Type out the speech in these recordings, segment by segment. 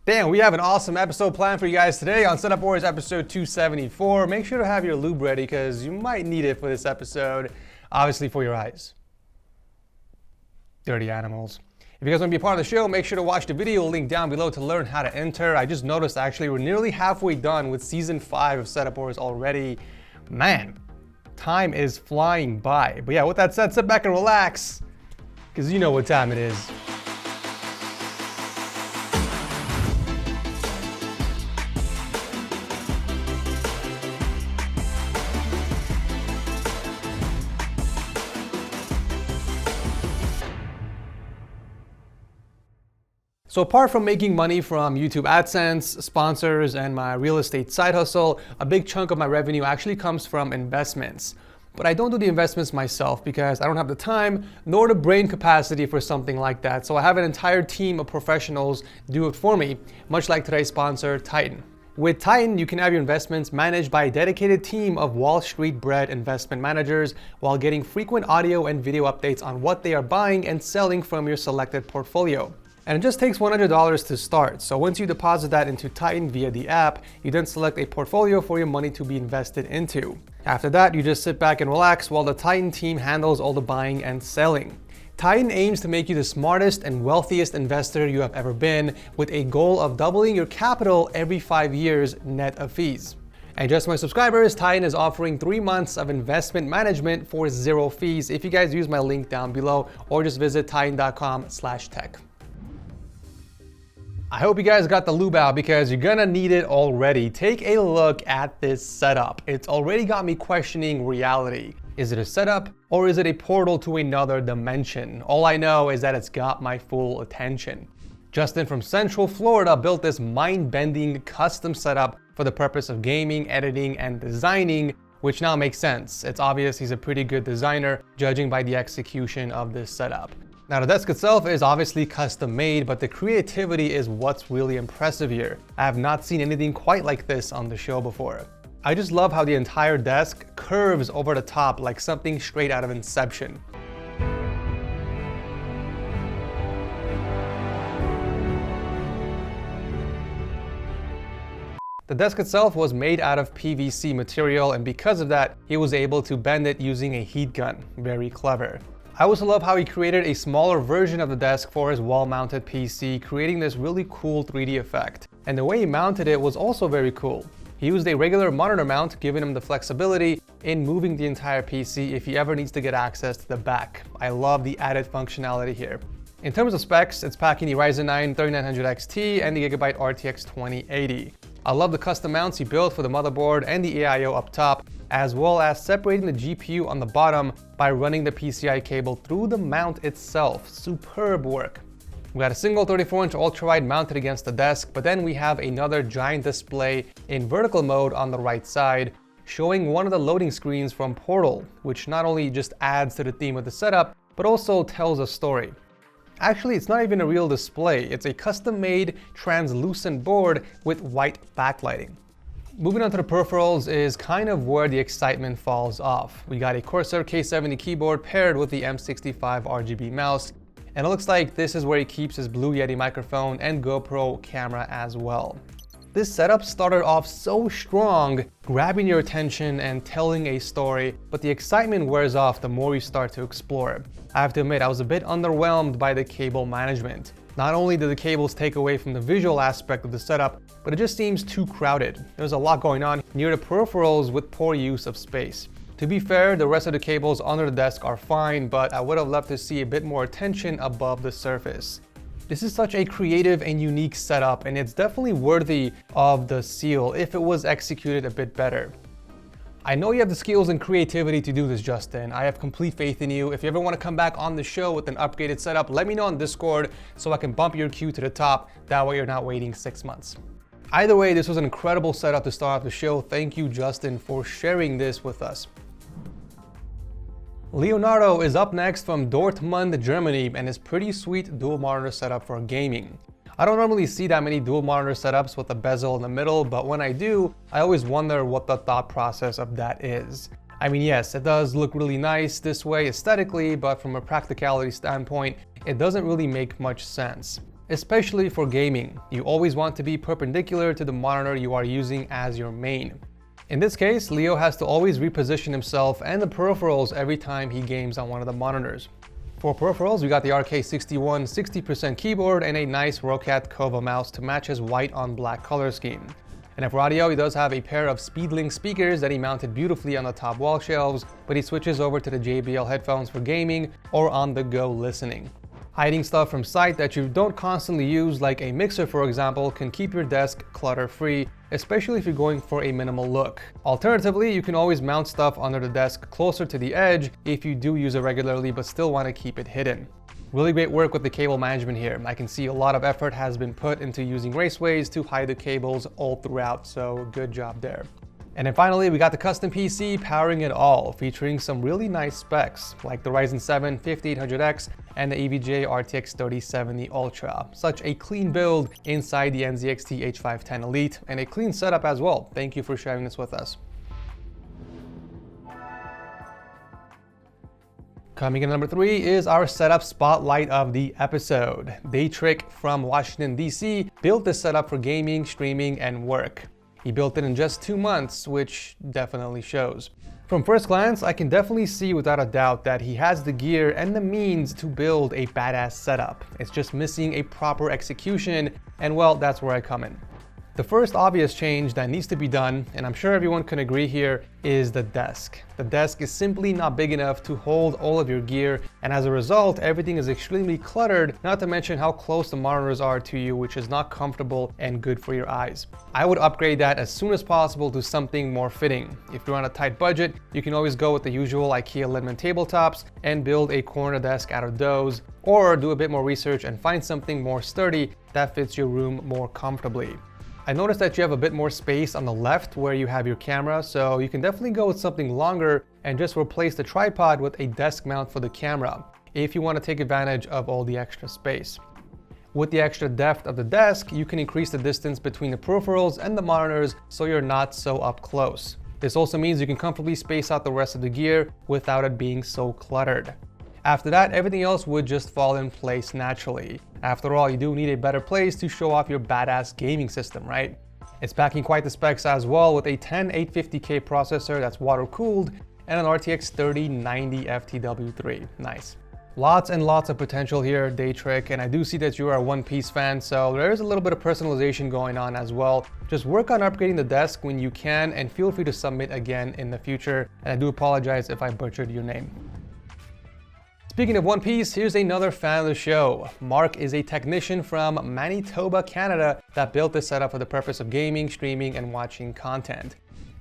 Damn, we have an awesome episode planned for you guys today on Setup Wars episode 274. Make sure to have your lube ready because you might need it for this episode, obviously for your eyes. Dirty animals. If you guys want to be a part of the show, make sure to watch the video link down below to learn how to enter. I just noticed actually we're nearly halfway done with season 5 of Setup Wars already. Man, time is flying by. But yeah, with that said, sit back and relax because you know what time it is. So apart from making money from YouTube AdSense, sponsors, and my real estate side hustle, a big chunk of my revenue actually comes from investments. But I don't do the investments myself because I don't have the time nor the brain capacity for something like that. So I have an entire team of professionals do it for me, much like today's sponsor, Titan. With Titan, you can have your investments managed by a dedicated team of Wall Street bred investment managers while getting frequent audio and video updates on what they are buying and selling from your selected portfolio. And it just takes $100 to start. So once you deposit that into Titan via the app, you then select a portfolio for your money to be invested into. After that, you just sit back and relax while the Titan team handles all the buying and selling. Titan aims to make you the smartest and wealthiest investor you have ever been, with a goal of doubling your capital every 5 years net of fees. And just my subscribers, Titan is offering 3 months of investment management for 0 fees if you guys use my link down below or just visit titan.com/tech. I hope you guys got the lube out because you're gonna need it already. Take a look at this setup. It's already got me questioning reality. Is it a setup or is it a portal to another dimension? All I know is that it's got my full attention. Justin from Central Florida built this mind-bending custom setup for the purpose of gaming, editing, and designing, which now makes sense. It's obvious he's a pretty good designer, judging by the execution of this setup. Now the desk itself is obviously custom made, but the creativity is what's really impressive here. I have not seen anything quite like this on the show before. I just love how the entire desk curves over the top like something straight out of Inception. The desk itself was made out of PVC material, and because of that, he was able to bend it using a heat gun. Very clever. I also love how he created a smaller version of the desk for his wall-mounted PC, creating this really cool 3D effect. And the way he mounted it was also very cool. He used a regular monitor mount, giving him the flexibility in moving the entire PC if he ever needs to get access to the back. I love the added functionality here. In terms of specs, it's packing the Ryzen 9 3900 XT and the Gigabyte RTX 2080. I love the custom mounts he built for the motherboard and the AIO up top, as well as separating the GPU on the bottom by running the PCI cable through the mount itself. Superb work. We got a single 34-inch ultrawide mounted against the desk, but then we have another giant display in vertical mode on the right side, showing one of the loading screens from Portal, which not only just adds to the theme of the setup, but also tells a story. Actually, it's not even a real display. It's a custom-made translucent board with white backlighting. Moving on to the peripherals is kind of where the excitement falls off. We got a Corsair K70 keyboard paired with the M65 RGB mouse, and it looks like this is where he keeps his Blue Yeti microphone and GoPro camera as well. This setup started off so strong, grabbing your attention and telling a story, but the excitement wears off the more you start to explore. I have to admit, I was a bit underwhelmed by the cable management. Not only do the cables take away from the visual aspect of the setup, but it just seems too crowded. There's a lot going on near the peripherals with poor use of space. To be fair, the rest of the cables under the desk are fine, but I would have loved to see a bit more attention above the surface. This is such a creative and unique setup, and it's definitely worthy of the seal if it was executed a bit better. I know you have the skills and creativity to do this, Justin. I have complete faith in you. If you ever want to come back on the show with an upgraded setup, let me know on Discord so I can bump your queue to the top. That way you're not waiting 6 months. Either way, this was an incredible setup to start off the show. Thank you, Justin, for sharing this with us. Leonardo is up next from Dortmund, Germany, and his pretty sweet dual monitor setup for gaming. I don't normally see that many dual monitor setups with a bezel in the middle, but when I do, I always wonder what the thought process of that is. I mean, yes, it does look really nice this way aesthetically, but from a practicality standpoint, it doesn't really make much sense. especially for gaming. You always want to be perpendicular to the monitor you are using as your main. In this case, Leo has to always reposition himself and the peripherals every time he games on one of the monitors. For peripherals, we got the RK61 60% keyboard and a nice Roccat Kova mouse to match his white on black color scheme. And for audio, he does have a pair of Speedlink speakers that he mounted beautifully on the top wall shelves, but he switches over to the JBL headphones for gaming or on-the-go listening. Hiding stuff from sight that you don't constantly use, like a mixer for example, can keep your desk clutter-free, especially if you're going for a minimal look. Alternatively, you can always mount stuff under the desk closer to the edge if you do use it regularly but still want to keep it hidden. Really great work with the cable management here. I can see a lot of effort has been put into using raceways to hide the cables all throughout, so good job there. And then finally, we got the custom PC powering it all, featuring some really nice specs, like the Ryzen 7 5800X and the EVGA RTX 3070 Ultra. Such a clean build inside the NZXT H510 Elite, and a clean setup as well. Thank you for sharing this with us. Coming in number 3 is our setup spotlight of the episode. Deitric from Washington, D.C. built this setup for gaming, streaming, and work. He built it in just 2 months, which definitely shows. From first glance, I can definitely see without a doubt that he has the gear and the means to build a badass setup. It's just missing a proper execution, and well, that's where I come in. The first obvious change that needs to be done, and I'm sure everyone can agree here, is the desk. The desk is simply not big enough to hold all of your gear, and as a result, everything is extremely cluttered, not to mention how close the monitors are to you, which is not comfortable and good for your eyes. I would upgrade that as soon as possible to something more fitting. If you're on a tight budget, you can always go with the usual IKEA Lindemann tabletops and build a corner desk out of those, or do a bit more research and find something more sturdy that fits your room more comfortably. I noticed that you have a bit more space on the left where you have your camera, so you can definitely go with something longer and just replace the tripod with a desk mount for the camera, if you want to take advantage of all the extra space. With the extra depth of the desk, you can increase the distance between the peripherals and the monitors so you're not so up close. This also means you can comfortably space out the rest of the gear without it being so cluttered. After that, everything else would just fall in place naturally. After all, you do need a better place to show off your badass gaming system, right? It's packing quite the specs as well, with a 10850K processor that's water-cooled and an RTX 3090 FTW3. Nice. Lots and lots of potential here, Deitric, and I do see that you are a One Piece fan, so there is a little bit of personalization going on as well. Just work on upgrading the desk when you can, and feel free to submit again in the future. And I do apologize if I butchered your name. Speaking of One Piece, here's another fan of the show. Mark is a technician from Manitoba, Canada that built this setup for the purpose of gaming, streaming, and watching content.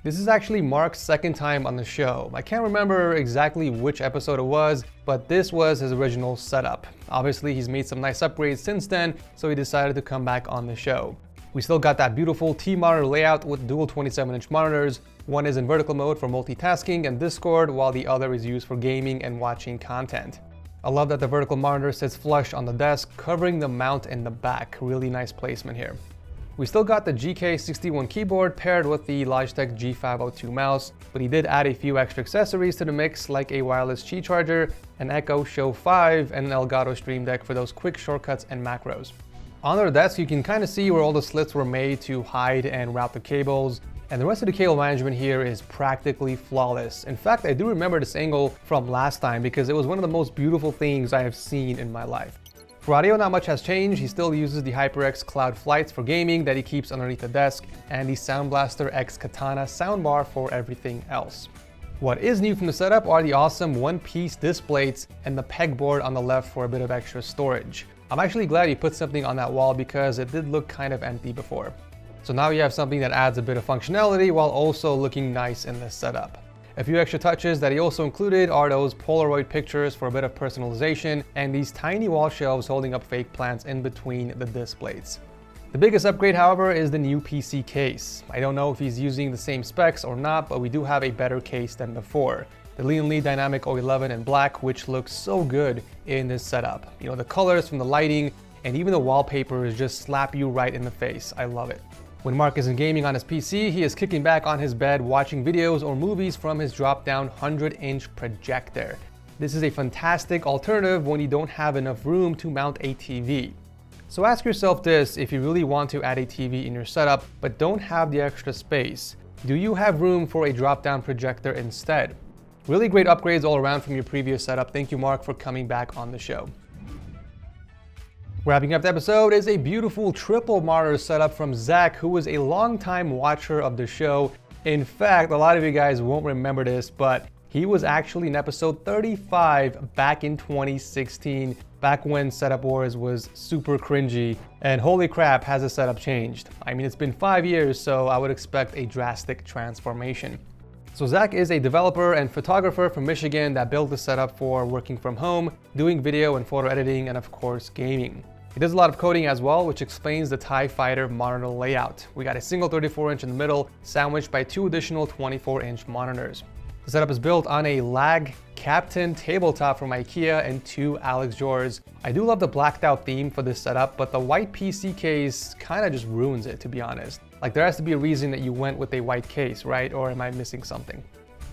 This is actually Mark's second time on the show. I can't remember exactly which episode it was, but this was his original setup. Obviously, he's made some nice upgrades since then, so he decided to come back on the show. We still got that beautiful T-monitor layout with dual 27-inch monitors. One is in vertical mode for multitasking and Discord, while the other is used for gaming and watching content. I love that the vertical monitor sits flush on the desk, covering the mount in the back. Really nice placement here. We still got the GK61 keyboard paired with the Logitech G502 mouse, but he did add a few extra accessories to the mix, like a wireless Qi charger, an Echo Show 5, and an Elgato Stream Deck for those quick shortcuts and macros. On the desk, you can kind of see where all the slits were made to hide and route the cables, and the rest of the cable management here is practically flawless. In fact, I do remember this angle from last time because it was one of the most beautiful things I have seen in my life. For audio, not much has changed. He still uses the HyperX Cloud Flights for gaming that he keeps underneath the desk, and the Sound Blaster X Katana soundbar for everything else. What is new from the setup are the awesome one-piece disc plates and the pegboard on the left for a bit of extra storage. I'm actually glad he put something on that wall because it did look kind of empty before. So now you have something that adds a bit of functionality while also looking nice in this setup. A few extra touches that he also included are those Polaroid pictures for a bit of personalization and these tiny wall shelves holding up fake plants in between the disc plates. The biggest upgrade, however, is the new PC case. I don't know if he's using the same specs or not, but we do have a better case than before. The Leonardo Dynamic 011 in black, which looks so good in this setup. You know, the colors from the lighting and even the wallpapers just slap you right in the face. I love it. When Mark isn't gaming on his PC, he is kicking back on his bed watching videos or movies from his drop-down 100-inch projector. This is a fantastic alternative when you don't have enough room to mount a TV. So ask yourself this if you really want to add a TV in your setup but don't have the extra space. Do you have room for a drop-down projector instead? Really great upgrades all around from your previous setup. Thank you, Mark, for coming back on the show. Wrapping up the episode is a beautiful triple monitor setup from Zach, who was a longtime watcher of the show. In fact, a lot of you guys won't remember this, but he was actually in episode 35 back in 2016, back when Setup Wars was super cringy, and holy crap, has the setup changed. I mean, it's been 5 years, so I would expect a drastic transformation. So Zach is a developer and photographer from Michigan that built the setup for working from home, doing video and photo editing, and of course, gaming. He does a lot of coding as well, which explains the TIE Fighter monitor layout. We got a single 34-inch in the middle, sandwiched by 2 additional 24-inch monitors. The setup is built on a Lag Captain tabletop from IKEA and 2 Alex drawers. I do love the blacked out theme for this setup, but the white PC case kind of just ruins it, to be honest. Like, there has to be a reason that you went with a white case, right? Or am I missing something?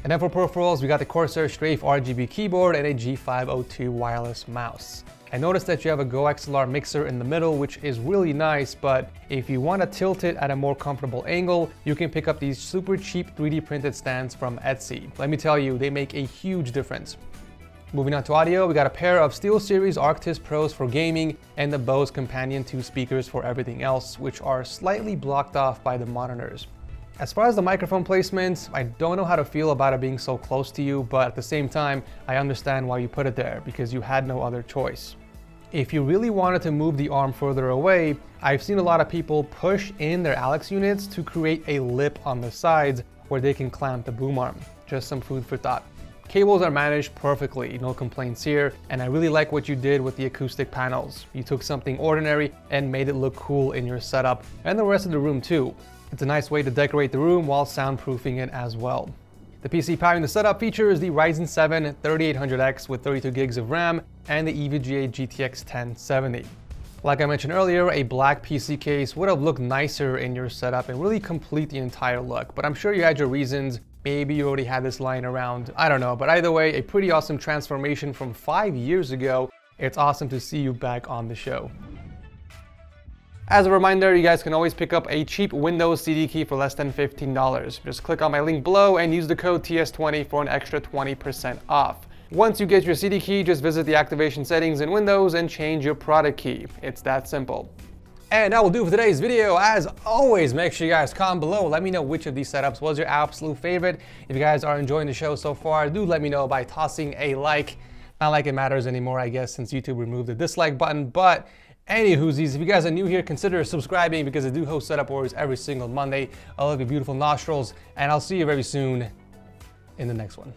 And then for peripherals, we got the Corsair Strafe RGB keyboard and a G502 wireless mouse. I noticed that you have a Go XLR mixer in the middle, which is really nice, but if you want to tilt it at a more comfortable angle, you can pick up these super cheap 3D printed stands from Etsy. Let me tell you, they make a huge difference. Moving on to audio, we got a pair of SteelSeries Arctis Pros for gaming and the Bose Companion 2 speakers for everything else, which are slightly blocked off by the monitors. As far as the microphone placement, I don't know how to feel about it being so close to you, but at the same time, I understand why you put it there, because you had no other choice. If you really wanted to move the arm further away, I've seen a lot of people push in their Alex units to create a lip on the sides where they can clamp the boom arm. Just some food for thought. Cables are managed perfectly, no complaints here, and I really like what you did with the acoustic panels. You took something ordinary and made it look cool in your setup, and the rest of the room too. It's a nice way to decorate the room while soundproofing it as well. The PC powering the setup features the Ryzen 7 3800X with 32 gigs of RAM and the EVGA GTX 1070. Like I mentioned earlier, a black PC case would have looked nicer in your setup and really complete the entire look, but I'm sure you had your reasons. Maybe you already had this lying around, I don't know, but either way, a pretty awesome transformation from 5 years ago. It's awesome to see you back on the show. As a reminder, you guys can always pick up a cheap Windows CD key for less than $15. Just click on my link below and use the code TS20 for an extra 20% off. Once you get your CD key, just visit the activation settings in Windows and change your product key. It's that simple. And that will do for today's video. As always, make sure you guys comment below. Let me know which of these setups was your absolute favorite. If you guys are enjoying the show so far, do let me know by tossing a like. Not like it matters anymore, I guess, since YouTube removed the dislike button, but anywhoosies, if you guys are new here, consider subscribing because I do host Setup Wars every single Monday. I love your beautiful nostrils, and I'll see you very soon in the next one.